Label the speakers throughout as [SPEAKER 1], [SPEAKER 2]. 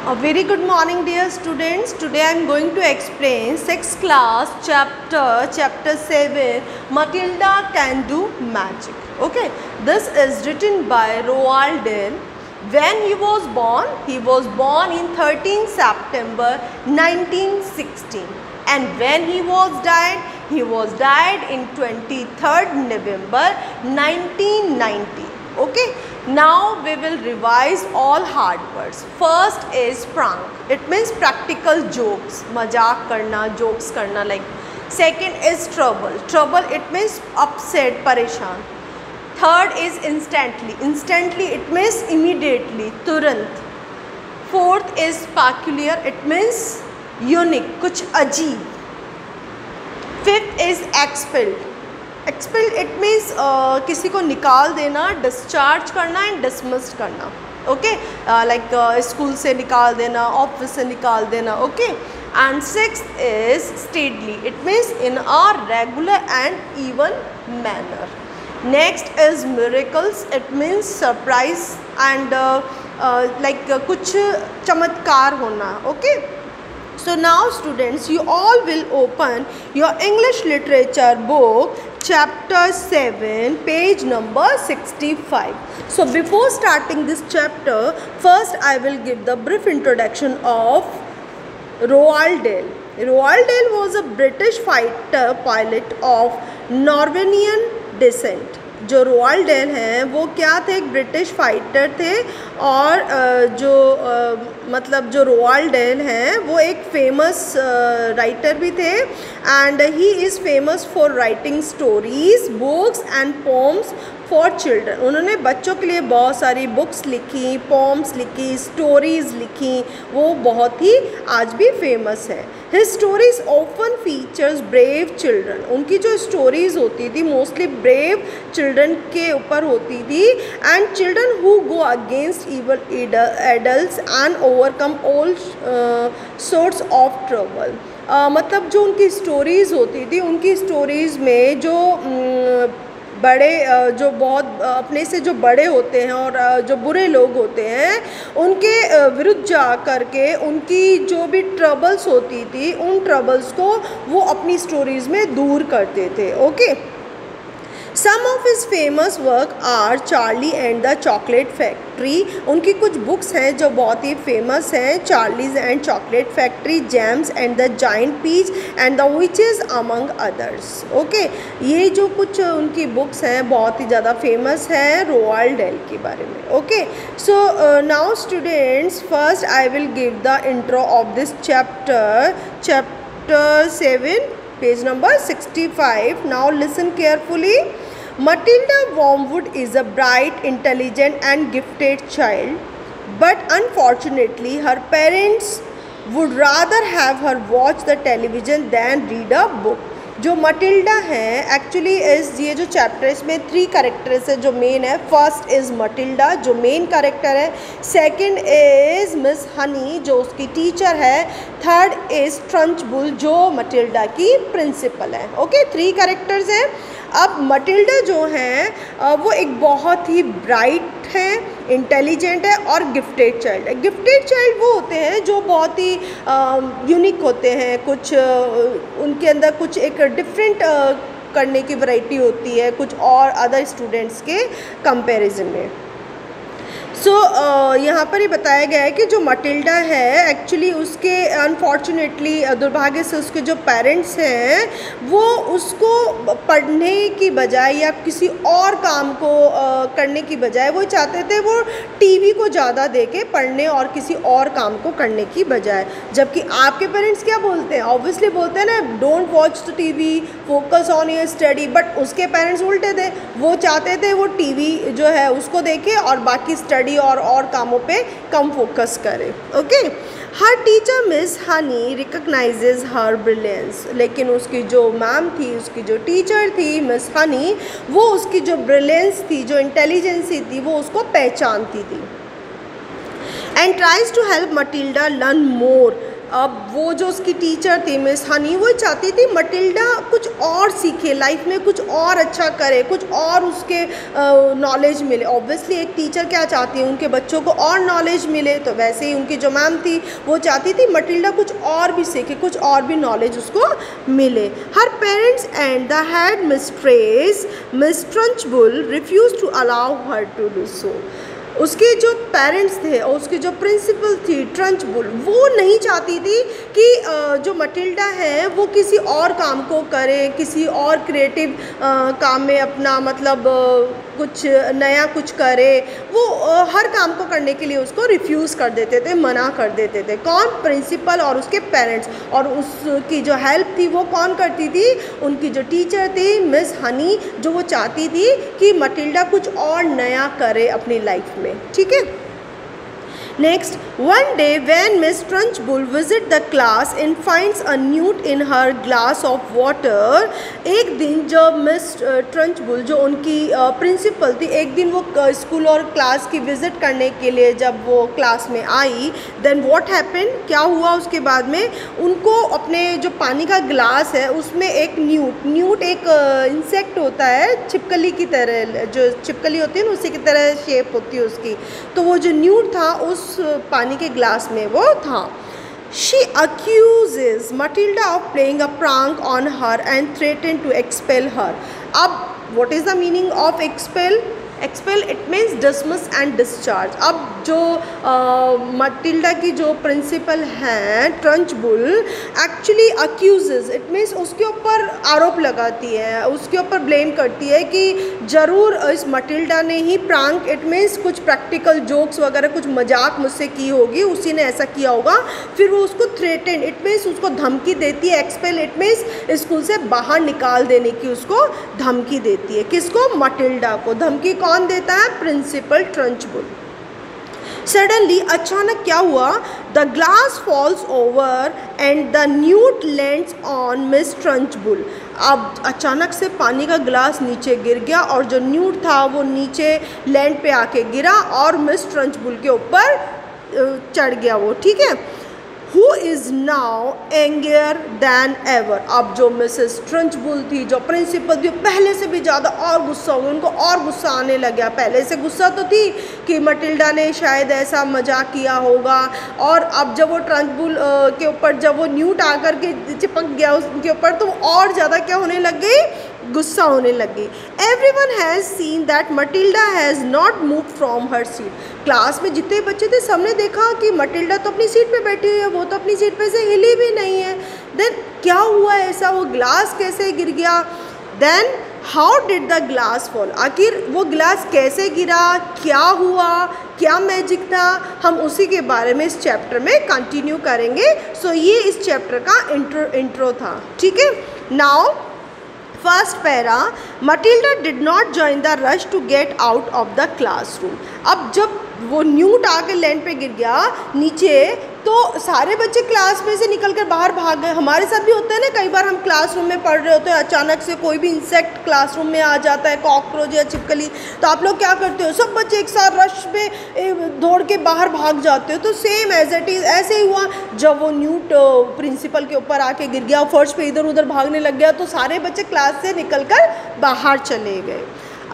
[SPEAKER 1] A very good morning dear students. Today I am going to explain 6th class chapter 7 Matilda Can Do Magic. Okay, this is written by Roald Dahl. When he was born in 13 September 1916, and when he was died in 23rd November 1990. Okay, now we will revise all hard words. First is prank. It means practical jokes, मजाक करना, jokes करना like. Second is trouble. Trouble it means upset, परेशान. Third is instantly. Instantly it means immediately, तुरंत. Fourth is peculiar. It means unique, कुछ अजीब. Fifth is expelled. Expel it means किसी को निकाल देना, डिस्चार्ज करना एंड डिसमिस्ड करना. ओके, लाइक स्कूल से निकाल देना, ऑफिस से निकाल देना. Okay, and sixth is steadily. It means in a regular and even manner. Next is miracles. It means surprise and like कुछ चमत्कार होना. Okay, so now students, you all will open your English literature book chapter 7 page number 65. So before starting this chapter, first I will give the brief introduction of Roald Dahl. Roald Dahl was a British fighter pilot of Norwegian descent. जो Roald del हैं वो क्या थे, एक British fighter थे. और जो Roald del हैं वो एक फेमस राइटर भी थे. And he is famous for writing stories, books and poems for children. उन्होंने बच्चों के लिए बहुत सारी बुक्स लिखी, पोम्स लिखी, स्टोरीज़ लिखी. वो बहुत ही आज भी फेमस है. His stories often features brave children. उनकी जो स्टोरीज़ होती थी मोस्टली ब्रेव चिल्ड्रन के ऊपर होती थी. And children who go against evil adults and overcome all sorts of trouble. मतलब जो उनकी स्टोरीज़ होती थी, उनकी स्टोरीज़ में जो बड़े जो बहुत अपने से जो बड़े होते हैं और जो बुरे लोग होते हैं उनके विरुद्ध जा कर के उनकी जो भी ट्रबल्स होती थी उन ट्रबल्स को वो अपनी स्टोरीज़ में दूर करते थे. Okay, some of his famous work are Charlie and the chocolate factory. उनकी कुछ बुक्स हैं जो बहुत ही फेमस हैं. Charlie's and chocolate factory, James and the giant peach and the witches among others. Okay, ये जो कुछ उनकी बुक्स हैं बहुत ही ज़्यादा फेमस हैं रोआल्ड डेल के बारे में. Okay, so now students, first I will give the intro of this chapter 7 page number 65. Now listen carefully. Matilda Wormwood is a bright, intelligent and gifted child, but unfortunately her parents would rather have her watch the television than read a book. जो Matilda हैं actually इस ये जो chapter इसमें 3 characters है जो main है. First is Matilda जो मेन कैरेक्टर है. सेकंड इज़ मिस हनी जो उसकी टीचर है. थर्ड इज़ ट्रंचबुल जो मटिल्डा की प्रिंसिपल है. ओके, 3 कैरेक्टर्स हैं. अब मटिल्डा जो हैं वो एक बहुत ही ब्राइट है, इंटेलिजेंट है और गिफ्टेड चाइल्ड है. गिफ्टेड चाइल्ड वो होते हैं जो बहुत ही यूनिक होते हैं. कुछ उनके अंदर कुछ एक डिफरेंट करने की वैरायटी होती है कुछ और अदर स्टूडेंट्स के कंपैरिजन में. सो यहाँ पर ही बताया गया है कि जो मटिल्डा है एक्चुअली उसके अनफॉर्चुनेटली दुर्भाग्य से उसके जो पेरेंट्स हैं वो उसको पढ़ने की बजाय या किसी और काम को करने की बजाय वो चाहते थे वो टीवी को ज़्यादा देके पढ़ने और किसी और काम को करने की बजाय. जबकि आपके पेरेंट्स क्या बोलते हैं, ऑब्वियसली बोलते हैं ना don't watch the TV, focus on your study. But उसके पेरेंट्स उल्टे थे, वो चाहते थे वो टीवी जो है उसको देखे और बाकी स्टडी और कामों पे कम फोकस करे. ओके, हर टीचर मिस हनी रिकग्नाइजेज हर ब्रिलियंस. लेकिन उसकी जो मैम थी, उसकी जो टीचर थी मिस हनी, वो उसकी जो ब्रिलियंस थी, जो इंटेलिजेंसी थी वो उसको पहचानती थी. And tries to help Matilda learn more अब वो जो उसकी टीचर थी मिस हनी, वो चाहती थी मटिल्डा कुछ और सीखे लाइफ में, कुछ और अच्छा करे, कुछ और उसके नॉलेज मिले। ऑब्वियसली एक टीचर क्या चाहती है, उनके बच्चों को और नॉलेज मिले, तो वैसे ही उनकी जो मैम थी वो चाहती थी मटिल्डा कुछ और भी सीखे, कुछ और भी नॉलेज उसको मिले। Her parents and the head mistress Miss Trunchbull refuse to allow her to do so. उसके जो पेरेंट्स थे और उसकी जो प्रिंसिपल थी ट्रंचबुल, वो नहीं चाहती थी कि जो मटिल्डा है वो किसी और काम को करे, किसी और क्रिएटिव काम में अपना मतलब कुछ नया कुछ करे। वो हर काम को करने के लिए उसको रिफ्यूज़ कर देते थे, मना कर देते थे। कौन? प्रिंसिपल और उसके पेरेंट्स। और उसकी जो हेल्प थी वो कौन करती थी? उनकी जो टीचर थी मिस हनी, जो वो चाहती थी कि मटिल्डा कुछ और नया करे अपनी लाइफ में। ठीक है। Next, one day when Miss Trunchbull visit the class and finds a newt in her glass of water, एक दिन जब मिस ट्रंचबुल जो उनकी प्रिंसिपल थी, एक दिन वो स्कूल और क्लास की विज़िट करने के लिए जब वो क्लास में आई, देन व्हाट हैपेंड, क्या हुआ उसके बाद में, उनको अपने जो पानी का ग्लास है उसमें एक न्यूट एक इंसेक्ट होता है, छिपकली की तरह, जो छिपकली होती है ना उसी की तरह शेप होती है उसकी, तो वो जो न्यूट था उस पानी के ग्लास में वो था। She accuses Matilda of playing a prank on her and threatened to expel her. अब what is the meaning of expel? Expel it means dismiss and discharge. अब जो मटिल्डा की जो प्रिंसिपल हैं ट्रंचबुल एक्चुअली अक्यूजेज, इट मीन्स उसके ऊपर आरोप लगाती है, उसके ऊपर ब्लेम करती है कि ज़रूर इस मटिल्डा ने ही प्रांक, इट मीन्स कुछ प्रैक्टिकल जोक्स वगैरह कुछ मजाक मुझसे की होगी, उसी ने ऐसा किया होगा। फिर वो उसको थ्रेटेंड, इट मीन्स उसको धमकी देती है। एक्सपेल इट मीन्स स्कूल से बाहर निकाल देने की उसको धमकी देती है। किसको? मटिल्डा को। धमकी कौन देता है? प्रिंसिपल ट्रंचबुल। सडनली अचानक क्या हुआ? The glass falls over and the newt lands on Miss Trunchbull. अब अचानक से पानी का ग्लास नीचे गिर गया और जो न्यूट था वो नीचे लैंड पे आके गिरा और मिस ट्रंचबुल के ऊपर चढ़ गया वो। ठीक है। Who is now angrier than ever? अब जो मिसेस ट्रंचबुल थी, जो प्रिंसिपल थी, पहले से भी ज़्यादा और गुस्सा हो गया, उनको और गुस्सा आने लग गया। पहले से गुस्सा तो थी कि मटिल्डा ने शायद ऐसा मजाक किया होगा, और अब जब वो ट्रंचबुल के ऊपर जब वो न्यूट आकर के चिपक गया उनके ऊपर, तो और ज़्यादा क्या होने लग गई? गुस्सा होने लगी। Everyone has seen that Matilda has not move from her seat. Class में जितने बच्चे थे सबने देखा कि मटिल्डा तो अपनी सीट पे बैठी हुई है, वो तो अपनी सीट पे से हिली भी नहीं है। देन क्या हुआ ऐसा? वो ग्लास कैसे गिर गया? Then how did the glass fall? आखिर वो ग्लास कैसे गिरा? क्या हुआ? क्या मैजिक था? हम उसी के बारे में इस चैप्टर में कंटिन्यू करेंगे। सो ये इस चैप्टर का इंट्रो था। ठीक है। Now first para, Matilda did not join the rush to get out of the classroom. अब जब वो न्यूट आके लैंड पे गिर गया नीचे, तो सारे बच्चे क्लास में से निकल कर बाहर भाग गए। हमारे साथ भी होता है ना, कई बार हम क्लासरूम में पढ़ रहे होते हैं, अचानक से कोई भी इंसेक्ट क्लासरूम में आ जाता है, कॉकरोच या छिपकली, तो आप लोग क्या करते हो? सब बच्चे एक साथ रश में दौड़ के बाहर भाग जाते हो। तो सेम एज इट इज़ ऐसे ही हुआ। जब वो न्यूट प्रिंसिपल के ऊपर आके गिर गया, फर्श पे इधर उधर भागने लग गया, तो सारे बच्चे क्लास से निकल कर बाहर चले गए।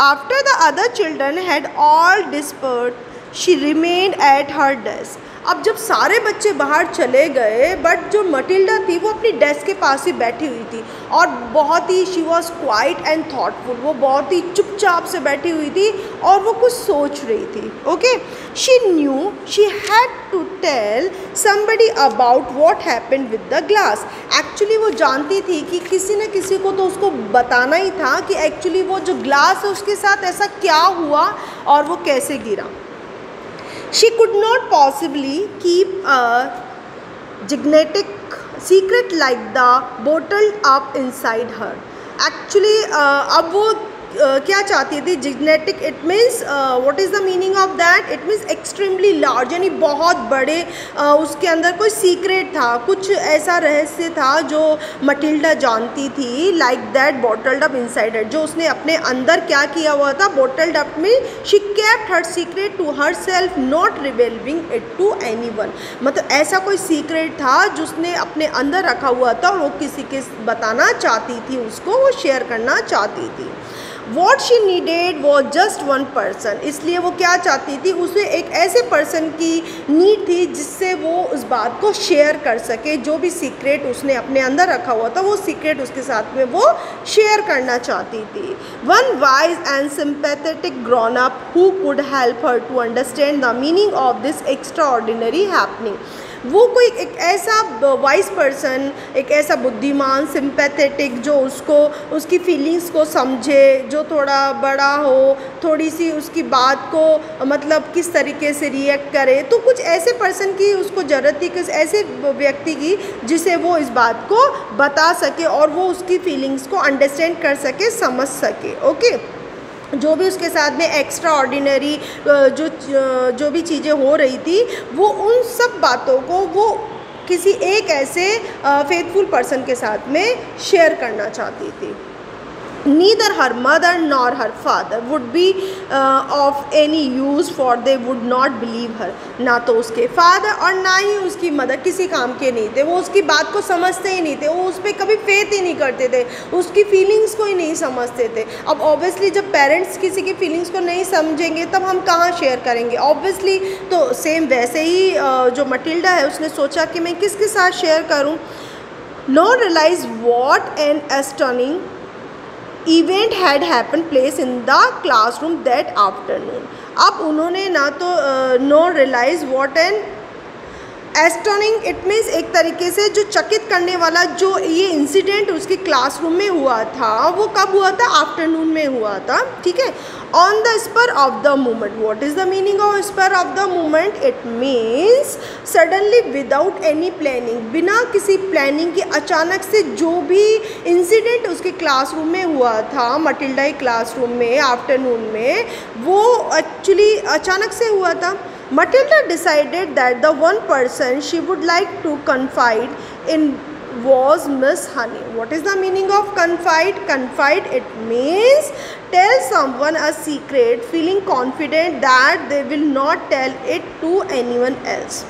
[SPEAKER 1] After the other children had all dispersed, she remained at her desk. अब जब सारे बच्चे बाहर चले गए, बट जो मटिल्डा थी वो अपनी डेस्क के पास ही बैठी हुई थी, और बहुत ही she was quite and thoughtful. वो बहुत ही चुपचाप से बैठी हुई थी और वो कुछ सोच रही थी। Okay. She knew she had to tell somebody about what happened with the glass. Actually वो जानती थी कि किसी न किसी को तो उसको बताना ही था कि एक्चुअली वो जो ग्लास है उसके साथ ऐसा क्या हुआ और वो कैसे गिरा। She could not possibly keep a gigantic secret like the bottled up inside her. Actually अब वो क्या चाहती थी, gigantic, it means what is the meaning of that, it means extremely large, यानी बहुत बड़े, उसके अंदर कोई सीक्रेट था, कुछ ऐसा रहस्य था जो मटिल्डा जानती थी, like that bottled up inside her, जो उसने अपने अंदर क्या किया हुआ था, बॉटल्ड अप में she kept her secret to herself not revealing it to anyone, मतलब ऐसा कोई सीक्रेट था जो उसने अपने अंदर रखा हुआ था और वो किसी के बताना चाहती थी, उसको वो शेयर करना चाहती थी। What she needed was just one person, इसलिए वो क्या चाहती थी, उसे एक ऐसे पर्सन की नीड थी जिससे वो उस बात को शेयर कर सके, जो भी सीक्रेट उसने अपने अंदर रखा हुआ था वो सीक्रेट उसके साथ में वो शेयर करना चाहती थी। One wise and sympathetic grown up who could help her to understand the meaning of this extraordinary happening, वो कोई एक ऐसा वाइस पर्सन, एक ऐसा बुद्धिमान, सिंपैथेटिक, जो उसको उसकी फीलिंग्स को समझे, जो थोड़ा बड़ा हो, थोड़ी सी उसकी बात को मतलब किस तरीके से रिएक्ट करे, तो कुछ ऐसे पर्सन की उसको ज़रूरत थी, किस ऐसे व्यक्ति की जिसे वो इस बात को बता सके और वो उसकी फीलिंग्स को अंडरस्टैंड कर सके, समझ सके। ओके, जो भी उसके साथ में एक्स्ट्रा ऑर्डिनरी जो भी चीज़ें हो रही थी, वो उन सब बातों को वो किसी एक ऐसे फेथफुल पर्सन के साथ में शेयर करना चाहती थी। Neither her mother nor her father would be of any use, for they would not believe her, ना तो उसके फादर और ना ही उसकी मदर किसी काम के नहीं थे, वो उसकी बात को समझते ही नहीं थे, वो उस पर कभी फेथ ही नहीं करते थे, उसकी फीलिंग्स को ही नहीं समझते थे। अब ऑब्वियसली जब पेरेंट्स किसी की फीलिंग्स को नहीं समझेंगे तब हम कहाँ शेयर करेंगे, ऑब्वियसली। तो सेम वैसे ही जो मटिल्डा है उसने सोचा कि मैं किसके साथ शेयर करूँ। No realise what an astonishing event had happen place in the classroom that afternoon. अब उन्होंने ना तो no realise what an astonishing, it means एक तरीके से जो चकित करने वाला जो ये इंसिडेंट उसकी क्लासरूम में हुआ था, वो कब हुआ था, आफ्टरनून में हुआ था, ठीक है। On the spur of the moment, what is the meaning of spur of the moment, it means suddenly without any planning, बिना किसी प्लानिंग के अचानक से जो भी इंसिडेंट उसके क्लासरूम में हुआ था, मटिल्डा की क्लासरूम में आफ्टरनून में, वो एक्चुअली अचानक से हुआ था। Matilda decided that the one person she would like to confide in was Miss Honey. What is the meaning of confide? Confide, it means tell someone a secret, feeling confident that they will not tell it to anyone else.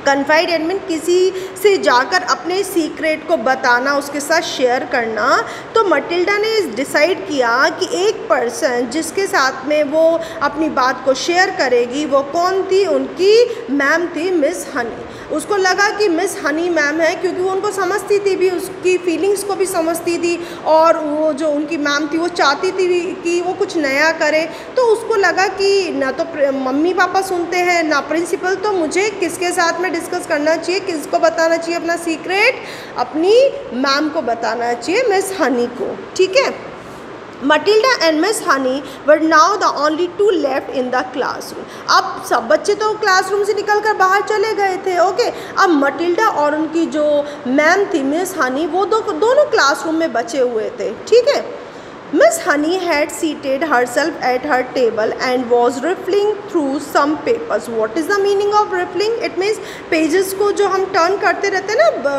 [SPEAKER 1] Confide admin किसी से जाकर अपने secret को बताना, उसके साथ share करना। तो मटिल्डा ने डिसाइड किया कि एक पर्सन जिसके साथ में वो अपनी बात को शेयर करेगी वो कौन थी, उनकी मैम थी मिस हनी। उसको लगा कि मिस हनी मैम है, क्योंकि वो उनको समझती थी भी, उसकी फीलिंग्स को भी समझती थी, और वो जो उनकी मैम थी वो चाहती थी कि वो कुछ नया करे। तो उसको लगा कि ना तो मम्मी पापा सुनते हैं ना प्रिंसिपल, तो मुझे किसके साथ में डिस्कस करना चाहिए, किसको बताना चाहिए अपना सीक्रेट, अपनी मैम को बताना चाहिए, मिस हनी को, ठीक है। Matilda and Miss Honey were now the only two left in the classroom. अब सब बच्चे तो क्लासरूम से निकल कर बाहर चले गए थे, ओके। अब मटिल्डा और उनकी जो मैम थी मिस हनी, वो दोनों क्लासरूम में बचे हुए थे, ठीक है। Miss Honey had seated herself at her table and was riffling through some papers. What is the meaning of riffling? It means pages को जो हम टर्न करते रहते हैं ना,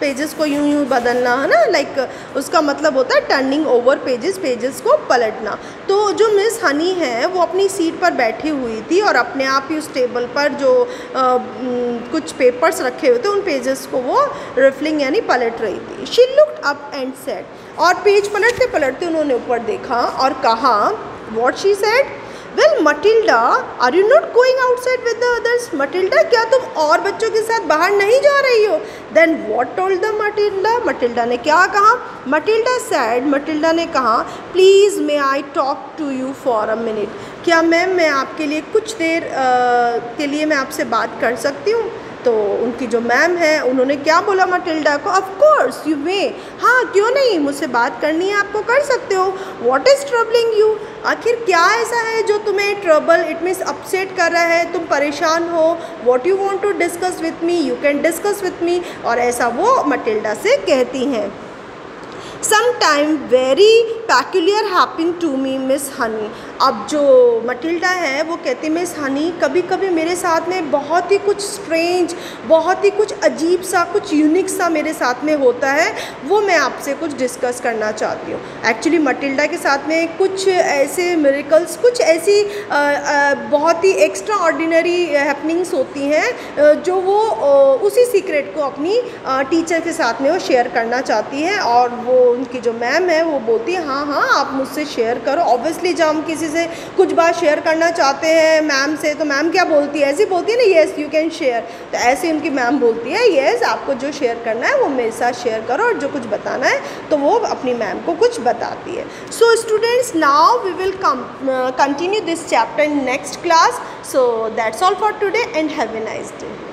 [SPEAKER 1] पेजेस को यूं यूं बदलना, है ना, लाइक उसका मतलब होता है टर्निंग ओवर पेजेस, पेजेस को पलटना। तो जो मिस हनी है वो अपनी सीट पर बैठी हुई थी और अपने आप ही उस टेबल पर जो कुछ पेपर्स रखे हुए थे उन पेजेस को वो रिफलिंग यानी पलट रही थी। She looked up and said, और पेज पलटते पलटते उन्होंने ऊपर देखा और कहा, what she said, well Matilda, are you not going outside with the others? Matilda, क्या तुम और बच्चों के साथ बाहर नहीं जा रही हो? Then what told the Matilda? Matilda ने क्या कहा? मटिल्डा सेड, मटिल्डा ने कहा, please may I talk to you for a minute? क्या मैम मैं आपके लिए कुछ देर के लिए मैं आपसे बात कर सकती हूँ? तो उनकी जो मैम है उन्होंने क्या बोला मटिल्डा को, ऑफ कोर्स यू मे, हाँ क्यों नहीं, मुझसे बात करनी है, आपको कर सकते हो। What is troubling you? आखिर क्या ऐसा है जो तुम्हें ट्रबल, इट मीन्स अपसेट कर रहा है, तुम परेशान हो। What you want to discuss with me, you can discuss with me. और ऐसा वो मटिल्डा से कहती हैं। Sometime very peculiar happened to me, Miss Honey. अब जो मटिल्डा है वो कहती मिस हनी कभी कभी मेरे साथ में बहुत ही कुछ स्ट्रेंज, बहुत ही कुछ अजीब सा, कुछ यूनिक सा मेरे साथ में होता है, वो मैं आपसे कुछ डिस्कस करना चाहती हूँ. एक्चुअली मटिल्डा के साथ में कुछ ऐसे मिरेकल्स, कुछ ऐसी बहुत ही एक्स्ट्रा ऑर्डिनरी हैपनिंग्स होती हैं जो वो उसी सीक्रेट को अपनी टीचर के साथ में वो शेयर करना चाहती है. और वो उनकी जो मैम है वो बोलती है हाँ हाँ आप मुझसे शेयर करो. ऑब्वियसली जब हम किसी से कुछ बात शेयर करना चाहते हैं मैम से, तो मैम क्या बोलती है, ऐसी बोलती है ना येस यू कैन शेयर. तो ऐसे उनकी मैम बोलती है येस आपको जो शेयर करना है वो मेरे साथ शेयर करो, और जो कुछ बताना है तो वो अपनी मैम को कुछ बताती है. So students now we will continue this chapter in next class. So that's all for today and have a nice day.